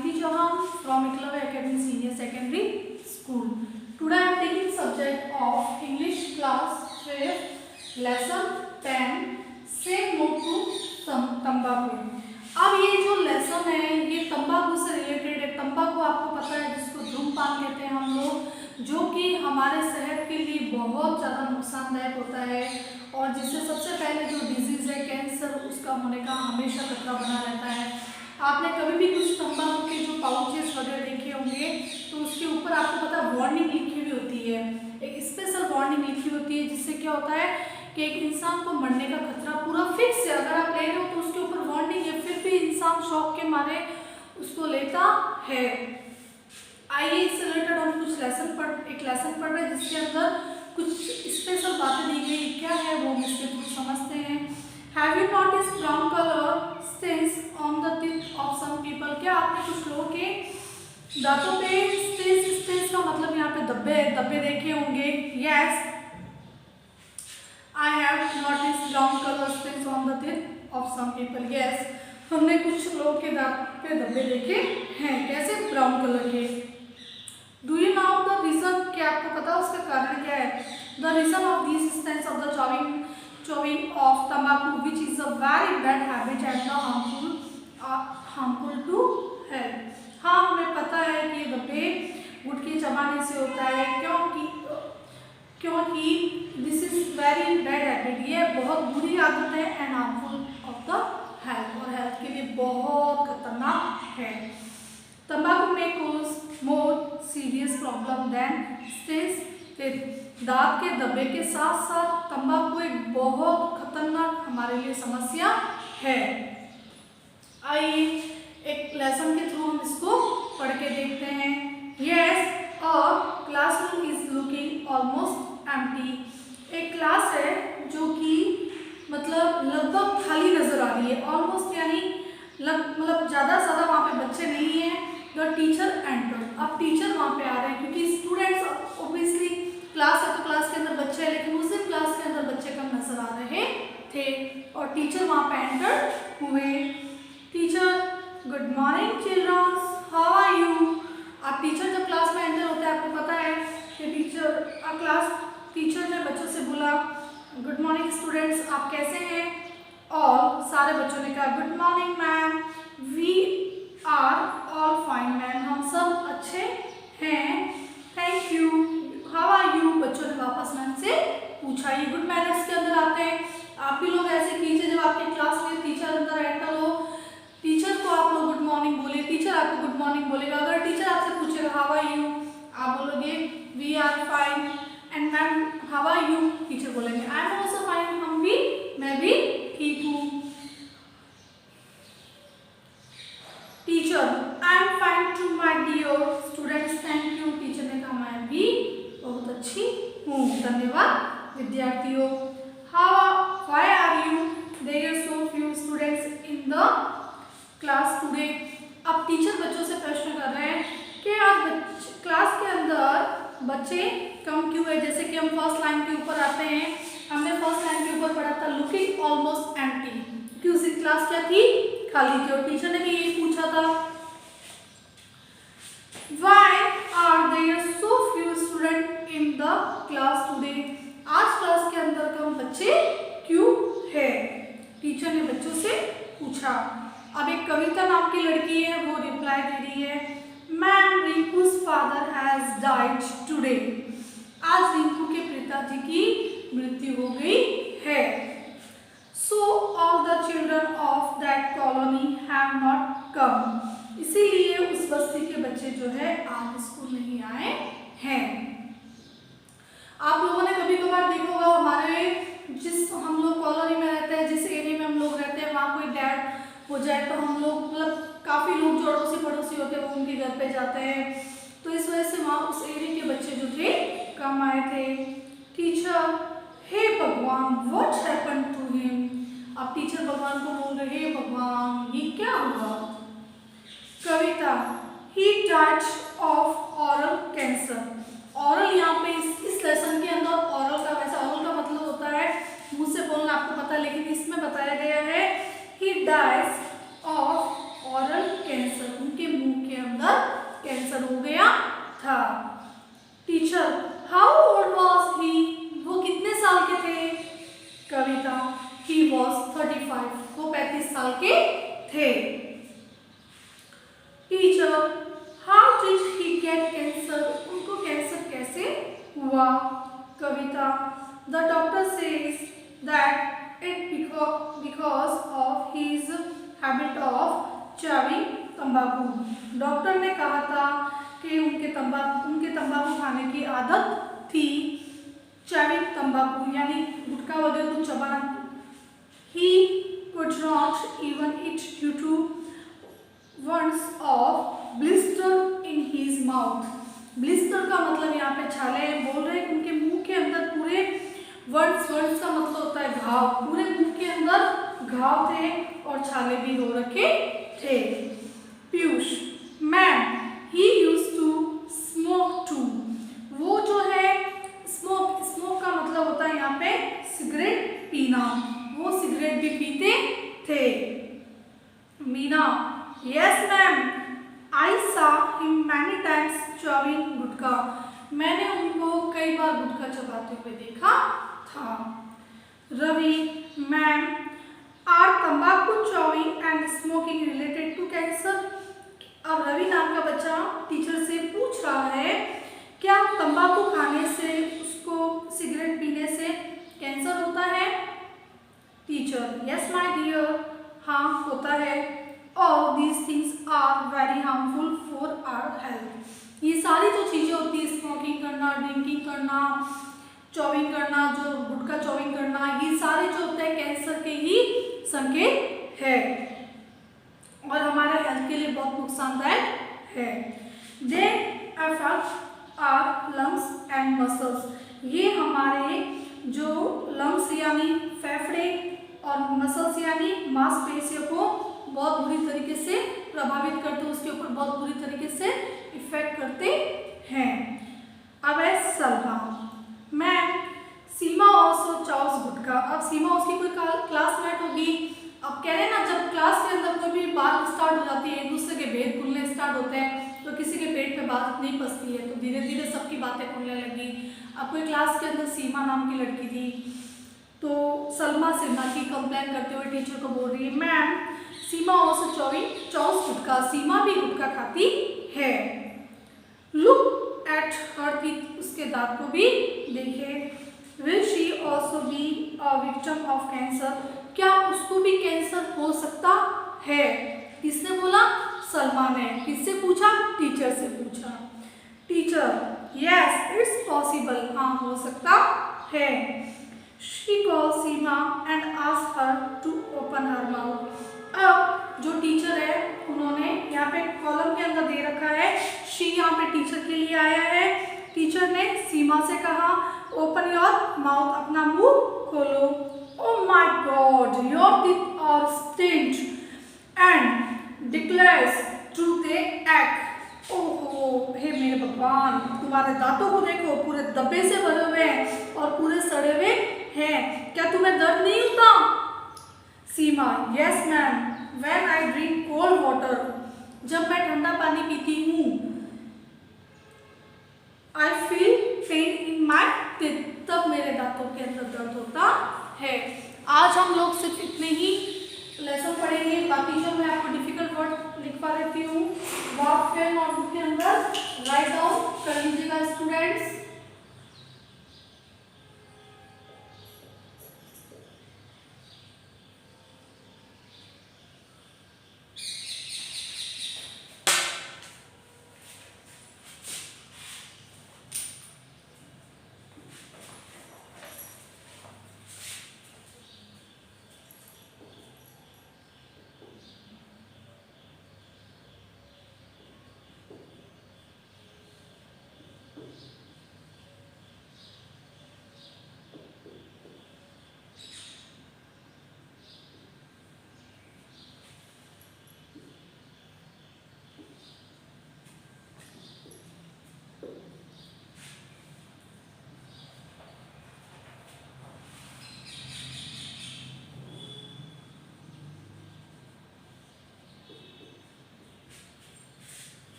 Aditi Chauhan from Eklavya Academy Senior Secondary School. Today I am taking subject of English class 5th lesson 10 Say No to तंबाकू। अब ये जो lesson है ये तंबाकू से रिलेटेड है। तंबाकू आपको पता है जिसको धूम्रपान कहते हैं हम लोग, जो कि हमारे सेहत के लिए बहुत ज़्यादा नुकसानदायक होता है और जिससे सबसे पहले जो डिजीज़ है कैंसर, उसका होने का हमेशा खतरा बना रहता है। आपने कभी भी कुछ तंबाकू के जो पाउचेस वगैरह देखे होंगे तो उसके ऊपर आपको पता वार्निंग लिखी हुई होती है, एक स्पेशल वार्निंग लिखी होती है, जिससे क्या होता है कि एक इंसान को मरने का खतरा पूरा फिक्स है। अगर आप ले रहे हो तो उसके ऊपर वार्निंग है, फिर भी इंसान शौक के मारे उसको लेता है। आइए इससे रिलेटेड हम कुछ एक लेसन पढ़ रहे हैं जिसके अंदर कुछ स्पेशल बातें दी गई। क्या है वो हम इसके थ्रू समझते हैं। Have you noticed brown color stains on the teeth of some people? क्या आपने कुछ लोगों के दांतों पे stains का मतलब यहाँ पे धब्बे देखे होंगे? Yes, I have noticed brown color stains on the teeth of some people. Yes, हमने कुछ लोगों के दांत पे धब्बे देखे हैं। कैसे? ब्राउन कलर के। Do you know the reason? क्या आपको पता है उसका कारण क्या है? The reason of these stains of the chewing of tobacco, which is a very bad habit and harmful to health. हाँ, हमें पता है कि धब्बे गुटखे चबाने से होता है, क्योंकि this is very bad habit, ये बहुत बुरी आदत है and harmful of the health, और हेल्थ के लिए बहुत खतरनाक है। तंबाकू में cause more serious problem than stains teeth. दांत के धब्बे के साथ साथ तंबाकू एक बहुत खतरनाक हमारे लिए समस्या है। आइए एक लेसन के थ्रू हम इसको पढ़ के देखते हैं। Yes, a classroom is looking almost empty. एक क्लास है जो कि मतलब लगभग खाली नजर आ रही है। ऑलमोस्ट यानी मतलब ज़्यादा से ज़्यादा वहाँ पे बच्चे नहीं हैं। द टीचर एंटर, अब टीचर वहाँ पे आ रहे हैं क्योंकि स्टूडेंट्स ऑब्वियसली क्लास है तो क्लास के अंदर बच्चे हैं, लेकिन उसी क्लास के अंदर बच्चे कम नजर आ रहे थे और टीचर वहाँ पे एंटर हुए। Teacher, good morning children, how are you. अब टीचर जब क्लास में एंटर होते हैं आपको पता है कि टीचर ने बच्चों से बोला गुड मॉर्निंग स्टूडेंट्स, आप कैसे हैं। और सारे बच्चों ने कहा good morning ma'am, we are all fine ma'am, हम सब अच्छे हैं, thank you, how are you. बच्चों ने वापस मैम से पूछा। ये गुड मैनर्स के अंदर आते हैं। आप भी लोग ऐसे कीजिए, जब आपके क्लास में टीचर अंदर एंटर हो, टीचर को आप लोग गुड मॉर्निंग बोले, टीचर आपको गुड मॉर्निंग बोलेगा। अगर टीचर आपसे पूछेगा हाउ आर यू, आप बोलोगे we are fine, and ma'am how are you, teacher बोलेंगे आई एम ऑल्सो फाइन, मैं भी ठीक हूँ। Teacher, I am fine too my dear students, thank you, teacher ने कहा मैं भी बहुत अच्छी हूँ, धन्यवाद विद्यार्थियों। Why are you there are so few students in the class today. अब टीचर बच्चों से प्रश्न कर रहे हैं कि आज क्लास के अंदर बच्चे कम क्यों है। जैसे कि हम फर्स्ट लाइन के ऊपर आते हैं, हमने फर्स्ट लाइन के ऊपर पढ़ा था लुकिंग ऑलमोस्ट एम्प्टी, क्योंकि उसी क्लास क्या थी, खाली थी। और टीचर ने भी यही पूछा था Why are there so few students in the class today? आज क्लास के अंदर कम बच्चे क्यों है, टीचर ने बच्चों से पूछा। अब एक कविता नाम की लड़की है, वो रिप्लाई दे रही है ma'am रिंकू's father has died today। आज रिंकू के पिताजी की मृत्यु हो गई है। So all the children of that colony have not come। इसीलिए उस बस्ती के बच्चे जो है आज स्कूल नहीं आए हैं। आप लोगों ने कभी कभार देखा होगा, हम लोग कॉलोनी में रहते हैं, जिस एरिया में हम लोग रहते हैं वहाँ कोई डेथ हो जाए तो हम लोग मतलब काफ़ी लोग जो अड़ोसी पड़ोसी होते हैं वो उनके घर पे जाते हैं, तो इस वजह से वहाँ उस एरिया के बच्चे जो थे कम आए थे। टीचर, हे भगवान व्हाट हैपेंड टू हिम। अब टीचर भगवान को बोल रहे हे भगवान ये क्या हुआ। Kavita, he died of oral cancer. Oral यहाँ पे इस लेसन के अंदर ऑरल का मतलब होता है मुंह से बोलना, आपको पता है, लेकिन इसमें बताया गया है he dies of oral cancer, उनके मुंह के कैंसर हो गया था। Teacher, how old was he, वो कितने साल के थे? कविता, ही वॉज 35, वो 35 साल के थे। Teacher, how did he get cancer, उनको कैंसर कैसे हुआ? Kavita, the doctor says that it because of his habit of chewing तंबाकू। डॉक्टर ने कहा था कि उनके तंबाकू खाने की आदत थी। च्यूइंग तंबाकू यानी गुटखा वगैरह कुछ चबाना। He could not even eat due to wounds of blister in his mouth. Blister का मतलब यहाँ पे छाले बोल रहे हैं, उनके मुंह के अंदर पूरे वर्ड्स का मतलब होता है घाव, पूरे मुंह के अंदर घाव थे और छाले भी हो रखे थे। Piyush, ma'am, he used to smoke too. वो जो है स्मोक का मतलब होता है यहाँ पे सिगरेट पीना, वो सिगरेट भी पीते थे। Meena, yes ma'am, I saw him many times chewing gutkha, मैंने उनको कई बार गुटखा चबाते हुए देखा था। रवि, मैम, आर तंबाकू chewing and smoking related to cancer? अब रवि नाम का बच्चा टीचर से पूछ रहा है क्या तंबाकू खाने से, उसको सिगरेट पीने से कैंसर होता है? टीचर, यस माय डियर, हाँ होता है। All these things are very harmful for our health. ये सारी जो चीज़ें होती है, स्मोकिंग करना, ड्रिंकिंग करना, चॉविंग करना, जो गुटखा चॉविंग करना, ये सारे जो होते हैं कैंसर के ही संकेत है और हमारे हेल्थ के लिए बहुत नुकसानदायक है। They affect our lungs and muscles, ये हमारे जो लंग्स यानी फेफड़े और मसल्स यानी मांसपेशियों को बहुत बुरी तरीके से प्रभावित करते हैं, उसके ऊपर बहुत बुरी तरीके से इफेक्ट करते हैं। अब है सलमा, मैम, सीमा ऑल्सो चॉव्स गुटखा। अब सीमा उसकी कोई क्लासमेट होगी। अब कह रहे हैं ना, जब क्लास के अंदर कोई भी बात स्टार्ट हो जाती है, एक दूसरे के भेद खुलने स्टार्ट होते हैं, तो किसी के पेट में बात नहीं पसती है, तो धीरे धीरे सबकी बातें खुलने लगी। अब कोई क्लास के अंदर सीमा नाम की लड़की थी, तो सलमा सिन्हा की कंप्लेन करते हुए टीचर को बोल रही है, मैम, सीमा ऑल्सो चॉव्स गुटखा, सीमा भी गुटखा खाती है। लुक एट हर टीथ, उसके दांत को भी देखे। Will she also be a victim of cancer, क्या उसको भी कैंसर हो सकता है? किसने बोला? सलमा ने। किससे पूछा? टीचर से पूछा। टीचर, यस इट्स पॉसिबल, हाँ हो सकता है। She called Seema and asked her to open her mouth. अब जो टीचर है उन्होंने यहाँ पे कॉलम के अंदर दे रखा है, शी यहाँ पे टीचर के लिए आया है। टीचर ने सीमा से कहा ओपन योर माउथ, अपना मुंह खोलो। Oh my God, your teeth are stained and declares truth they act. ओहो, हे मेरे भगवान, तुम्हारे दांतों को देखो, पूरे धब्बे से भरे हुए हैं और पूरे सड़े हुए हैं, क्या तुम्हें दर्द नहीं होता? Seema, yes ma'am, when I drink cold water, जब मैं ठंडा पानी पीती हूँ, I feel pain in my teeth, तब मेरे दांतों के अंदर दर्द होता है। आज हम लोग सिर्फ इतने ही लेसन पढ़ेंगे, बाकी जो मैं आपको डिफिकल्ट वर्ड लिखवा देती हूँ वो आप फिर नोटबुक के अंदर राइट डाउन कर लीजिएगा स्टूडेंट्स।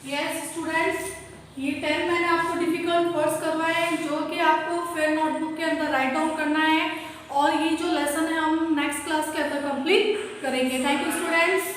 यस स्टूडेंट्स, ये 10 मैंने आपको डिफिकल्ट वर्ड्स करवाए हैं जो कि आपको फिर नोटबुक के अंदर राइट डाउन करना है और ये जो लेसन है हम नेक्स्ट क्लास के अंदर कंप्लीट करेंगे। Thank you students.